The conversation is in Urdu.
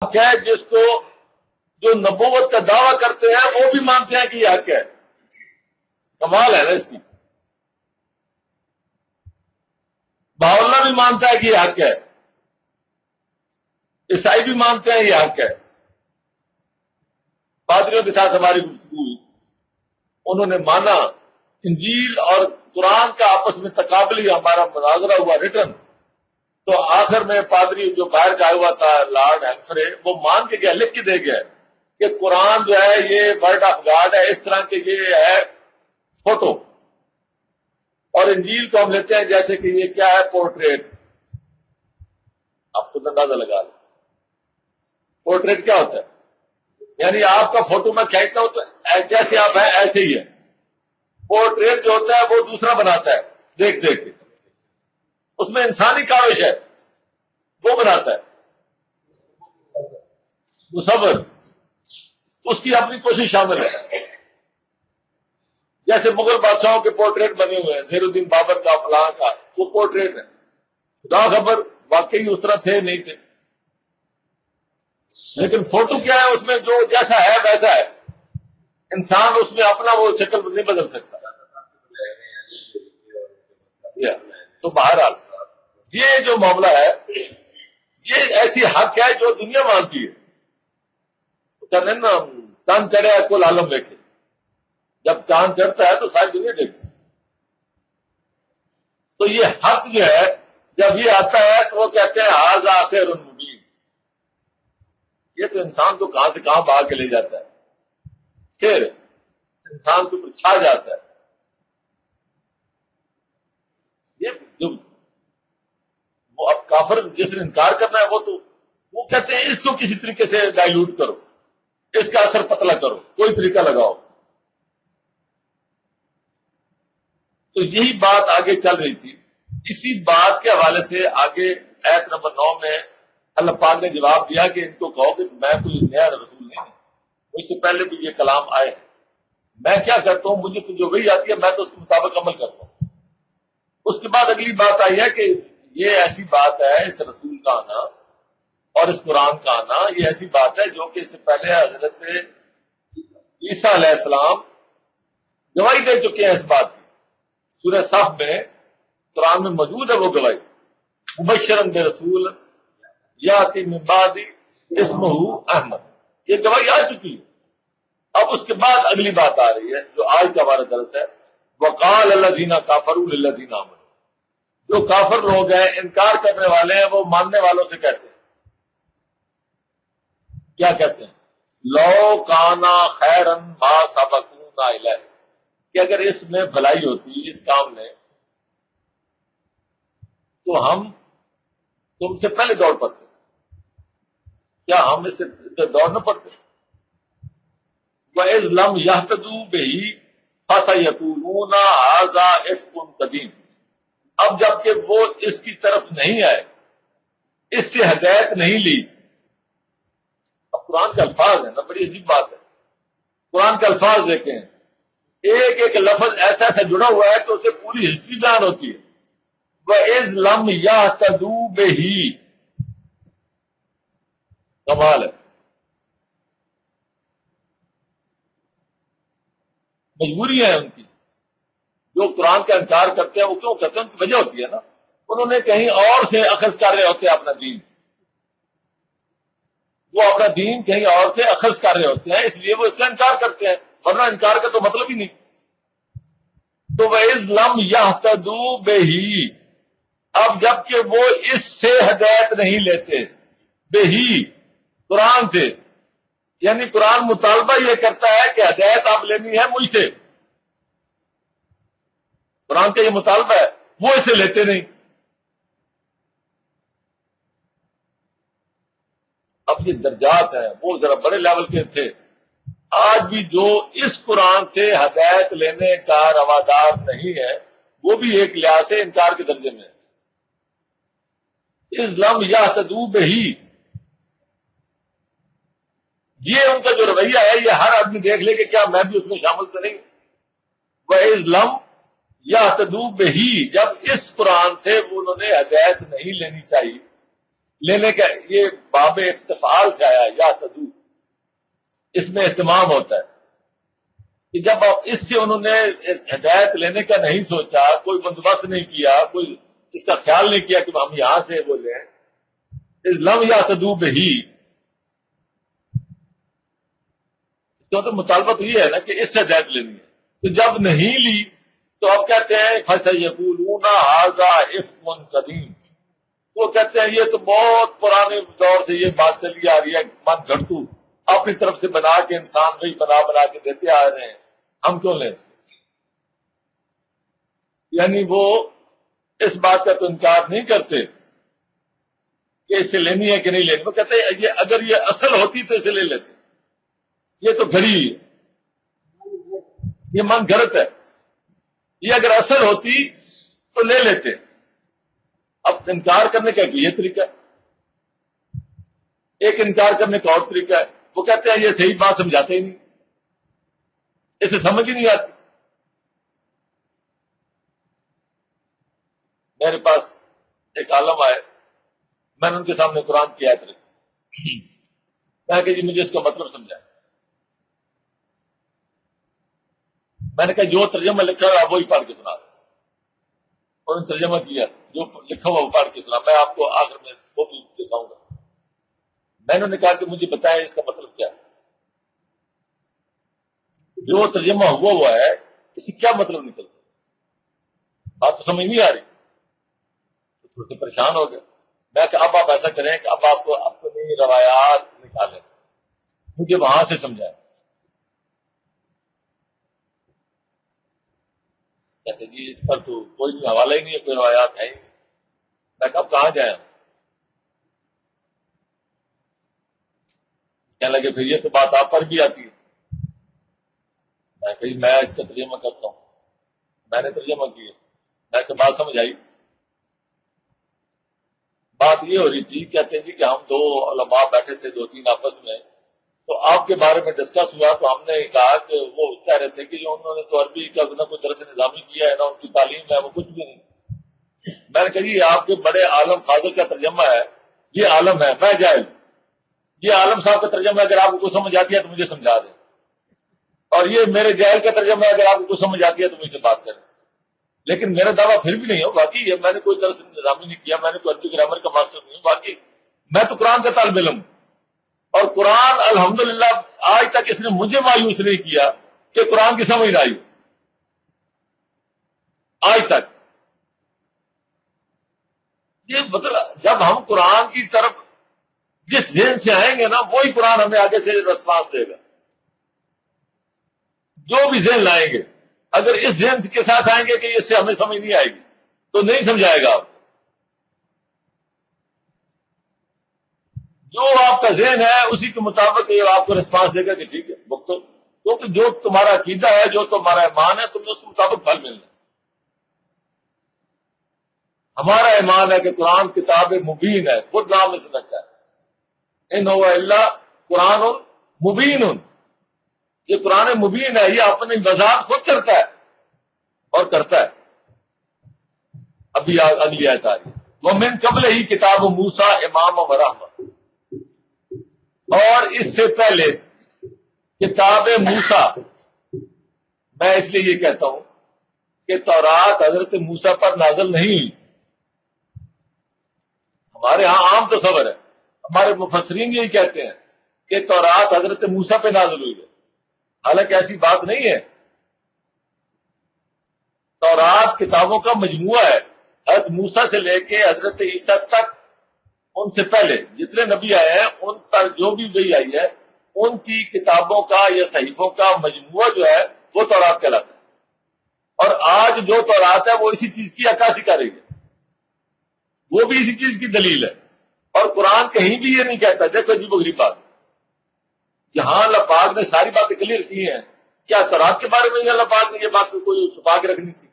حق ہے جس کو جو نبوت کا دعویٰ کرتے ہیں وہ بھی مانتے ہیں کہ یہ حق ہے. کمال ہے نا اس کی. باولہ بھی مانتا ہے کہ یہ حق ہے, عیسائی بھی مانتے ہیں یہ حق ہے. پادریوں کے ساتھ ہماری گفتگو ہوئی, انہوں نے مانا. انجیل اور قرآن کا آپس میں تقابلی ہمارا مناظرہ ہوا ریٹرن, تو آخر میں پادری جو باہر کا ہوا تھا لارڈ ہیمفرے, وہ مان کے گیا, لکھ کے دے گیا کہ قرآن جو ہے یہ ورڈ آف گاڈ ہے, اس طرح کے یہ ہے فوٹو, اور انجیل کو ہم لیتے ہیں جیسے کہ یہ کیا ہے پورٹریٹ. آپ خود اندازہ لگا لیں پورٹریٹ کیا ہوتا ہے. یعنی آپ کا فوٹو میں کھینچتا ہوں تو جیسے آپ ہیں ایسے ہی ہے. پورٹریٹ جو ہوتا ہے وہ دوسرا بناتا ہے دیکھ دیکھ کے, اس میں انسانی کاوش ہے, وہ بناتا ہے مصور, اس کی اپنی کوشش شامل ہے. جیسے مغل بادشاہوں کے پورٹریٹ بنے ہوئے ہیں, زیر الدین بابر کا, فلاں کا, وہ پورٹریٹ ہے. خدا خبر واقعی اس طرح تھے نہیں تھے, لیکن فوٹو کیا ہے, اس میں جو جیسا ہے ویسا ہے. انسان اس میں اپنا وہ شکل نہیں بدل سکتا. تو بہرحال یہ جو معاملہ ہے یہ ایسی حق ہے جو دنیا مانتی ہے. کہتے ہیں نا چاند چڑھے کل عالم دیکھے, جب چاند چڑھتا ہے تو ساری دنیا دیکھتی. تو یہ حق جو ہے جب یہ آتا ہے تو وہ کہتے ہیں ھذا سحر مبین. یہ تو انسان کو کہاں سے کہاں بھاگ کے لے جاتا ہے. سحر انسان کے اوپر چھا جاتا ہے. یہ جو وہ اب کافر جس نے انکار کرنا ہے وہ کہتے ہیں اس کو کسی طریقے سے ڈائیلوٹ کرو, اس کا اثر پتلا کرو, کوئی طریقہ لگاؤ. تو یہی بات آگے چل رہی تھی. اسی بات کے حوالے سے آگے آیت نمبر 9 میں اللہ پاک نے جواب دیا کہ ان کو کہو کہ میں کوئی نیا رسول نہیں ہوں, مجھ سے پہلے بھی یہ کلام آئے ہیں. میں کیا کرتا ہوں, مجھے جو وہی آتی ہے میں تو اس کے مطابق عمل کرتا ہوں. اس کے بعد اگلی بات آئی ہے کہ یہ ایسی بات ہے, اس رسول کا آنا اور اس قرآن کا آنا یہ ایسی بات ہے جو کہ اس سے پہلے حضرت عیسیٰ علیہ السلام گواہی دے چکے ہیں اس بات کی. سورہ صف میں قرآن میں موجود ہے وہ گواہی, مبشرا برسول یاتی من بعد اسمہ احمد. یہ گواہی آ چکی ہے. اب اس کے بعد اگلی بات آ رہی ہے جو آج کا ہمارا درس ہے. وقال الذین کفروا للذین آمنوا. جو کافر لوگ ہیں, انکار کرنے والے ہیں, وہ ماننے والوں سے کہتے ہیں, کیا کہتے ہیں, لو کانا خیرا ما سبقونا الیہ, کہ اگر اس میں بھلائی ہوتی اس کام میں تو ہم تم سے پہلے دوڑ پڑتے. کیا ہم اس سے دوڑ نہ پڑتے؟ وَإِذْ لَمْ يَهْتَدُوا بِهِ فَسَيَقُولُونَ هَذَا إِفْكٌ قَدِيمٌ. اب جبکہ وہ اس کی طرف نہیں آئے, اس سے ہدایت نہیں لی. اب قرآن کے الفاظ ہیں نا, بڑی عجیب بات ہے. قرآن کے الفاظ دیکھیں, ایک ایک لفظ ایسا ایسا جڑا ہوا ہے تو اسے پوری ہسٹری بیان ہوتی ہے. وَإِذْ لَمْ يَهْتَدُوا بِهِ. کمال ہے. مجبوری ہے ان کی. جو قرآن کا انکار کرتے ہیں وہ کیوں کرتے ہیں, ان کی وجہ ہوتی ہے نا, انہوں نے کہیں اور سے اخذ کر رہے ہوتے ہیں اپنا دین. وہ اپنا دین کہیں اور سے اخذ کر رہے ہوتے ہیں, اس لیے وہ اس کا انکار کرتے ہیں, ورنہ انکار کا تو مطلب ہی نہیں. تو وَإِذْ لَمْ يَهْتَدُوا بِهِ. اب جبکہ وہ اس سے ہدایت نہیں لیتے, بہی قرآن سے, یعنی قرآن مطالبہ یہ کرتا ہے کہ ہدایت آپ لینی ہے مجھ سے. قرآن کا یہ مطالبہ ہے, وہ اسے لیتے نہیں. اب یہ درجات ہیں, وہ ذرا بڑے لیول کے تھے. آج بھی جو اس قرآن سے ہدایت لینے کا روادار نہیں ہے وہ بھی ایک لحاظ سے انکار کے درجے میں ہے. اِذْ لَمْ يَهْتَدُوا بِهِ. یہ ان کا جو رویہ ہے یہ ہر آدمی دیکھ لے کہ کیا میں بھی اس میں شامل تو نہیں. وَإِذْ لَمْ يَهْتَدُوا بِهِ. جب اس قرآن سے انہوں نے ہدایت نہیں لینی چاہیے, لینے کا یہ باب استفعال سے آیا یا تدو، اس میں اہتمام ہوتا ہے کہ جب اس سے انہوں نے ہدایت لینے کا نہیں سوچا، کوئی بندوبست نہیں کیا، کوئی اس کا خیال نہیں کیا کہ ہم یہاں سے بولے لم یا تدو بہی، اس کا مطلب مطالبہ تو یہ ہے نا کہ اس سے ہدایت لینی ہے، تو جب نہیں لی تو اب کہتے ہیں فَسَيَقُولُونَ هَٰذَا إِفْكٌ قَدِيمٌ، وہ کہتے ہیں یہ تو بہت پرانے دور سے یہ بات چلی آ رہی ہے، من گھڑتو اپنی طرف سے بنا کے انسان وہی بنا کے دیتے آ رہے ہیں، ہم کیوں لیں؟ یعنی وہ اس بات کا تو انکار نہیں کرتے کہ اسے لینی ہے کہ نہیں لینی، وہ کہتے ہیں یہ اگر یہ اصل ہوتی تو اسے لے لیتے، یہ تو گھڑی ہے، یہ من گھڑت ہے، یہ اگر اصل ہوتی تو لے لیتے۔ اب انکار کرنے کا یہ طریقہ ہے، ایک انکار کرنے کا اور طریقہ ہے، وہ کہتے ہیں یہ صحیح بات سمجھاتے ہی نہیں، اسے سمجھ ہی نہیں آتی۔ میرے پاس ایک عالم آئے، میں نے ان کے سامنے قرآن کی آیت رکھی، میں کہ جی مجھے اس کا مطلب سمجھائیں۔ میں نے کہا جو ترجمہ لکھا ہے آپ وہی پڑھ کے سنا دیں۔ انہوں نے ترجمہ کیا، جو لکھا ہوا وہ پڑھ کے سنا، میں آپ کو آخر میں وہ بھی دکھاؤں گا۔ میں نے کہا کہ مجھے بتائیں اس کا مطلب کیا ہے، جو ترجمہ ہوا ہے اس سے کیا مطلب نکلتا، بات تو سمجھ نہیں آ رہی، تو تھوڑے سے پریشان ہو گئے۔ میں کہ اب آپ ایسا کریں کہ اب آپ اپنی روایات نکالیں، مجھے وہاں سے سمجھائیں۔ کہتے جی اس پر تو کوئی بھی حوالہ ہی نہیں ہے، کوئی روایات ہے ہی نہیں۔ میں کہ اب کہاں جائیں؟ کہنے لگے پھر یہ تو بات آپ پر بھی آتی ہے۔ میں کہ میں اس کا ترجمہ کرتا ہوں، میں نے ترجمہ کیا، میں کہ بات سمجھ آئی؟ بات یہ ہو رہی تھی، کہتے ہیں جی کہ ہم دو علماء بیٹھے تھے، دو تین آپس میں، تو آپ کے بارے میں ڈسکس ہوا، تو ہم نے کہا کہ وہ کہہ رہے تھے کہ جو انہوں نے تو عربی کا نہ کوئی درس نظامی کیا ہے نہ ان کی تعلیم ہے، وہ کچھ بھی نہیں۔ میں نے کہا جی آپ کے بڑے عالم فاضل کا ترجمہ ہے، یہ عالم ہے، میں جاہل، یہ عالم صاحب کا ترجمہ ہے، اگر آپ کو کچھ سمجھ آتی ہے تو مجھے سمجھا دیں، اور یہ میرے جاہل کا ترجمہ ہے، اگر آپ کو کچھ سمجھ آتی ہے تو مجھ سے بات کریں۔ لیکن میرا دعویٰ پھر بھی نہیں ہو، باقی میں نے کوئی درس نظامی نہیں کیا، میں نے کوئی عربی گرامر کا ماسٹر نہیں ہوں، باقی میں تو قرآن کا طالب علم ہوں، اور قرآن الحمدللہ آج تک اس نے مجھے مایوس نہیں کیا کہ قرآن کی سمجھ نہ آئی آج تک۔ یہ مطلب جب ہم قرآن کی طرف جس ذہن سے آئیں گے نا، وہی قرآن ہمیں آگے سے رسپانس دے گا۔ جو بھی ذہن لائیں گے، اگر اس ذہن کے ساتھ آئیں گے کہ اس سے ہمیں سمجھ نہیں آئے گی تو نہیں سمجھائے گا آپ، جو آپ کا ذہن ہے اسی کے مطابق یہ آپ کو رسپانس دے گا کہ ٹھیک ہے بکتو، کیونکہ جو تمہارا عقیدہ ہے، جو تمہارا ایمان ہے، تمہیں اس کے مطابق پھل ملنا۔ ہمارا ایمان ہے کہ قرآن کتاب مبین ہے، خود نام میں سے لگتا ہے ان هو الا قرآن مبین، یہ قرآن مبین ہے، یہ اپنی وضاحت خود کرتا ہے اور کرتا ہے۔ ابھی اگلی آیت آ رہی ہے، وَمِن قبل ہی کتاب موسیٰ امام و رحمت، اور اس سے پہلے کتاب موسیٰ، میں اس لیے یہ کہتا ہوں کہ تورات حضرت موسیٰ پر نازل نہیں ہوئی۔ ہمارے ہاں عام تصور ہے، ہمارے مفسرین یہی کہتے ہیں کہ تورات حضرت موسیٰ پہ نازل ہوئی ہے، حالانکہ ایسی بات نہیں ہے۔ تورات کتابوں کا مجموعہ ہے، حضرت موسیٰ سے لے کے حضرت عیسیٰ تک، ان سے پہلے جتنے نبی آئے ہیں ان تک جو بھی وحی آئی ہے، ان کی کتابوں کا یا صحیفوں کا مجموعہ جو ہے وہ تورات کہلاتا ہے، اور آج جو تورات ہے وہ اسی چیز کی عکاسی کر رہی ہے، وہ بھی اسی چیز کی دلیل ہے۔ اور قرآن کہیں بھی یہ نہیں کہتا، دیکھو عجیب و غریب بات، جہاں اللہ پاک نے ساری باتیں کلیئر کی ہیں، کیا تورات کے بارے میں اللہ پاک نے یہ بات کوئی چھپا کے رکھنی تھی؟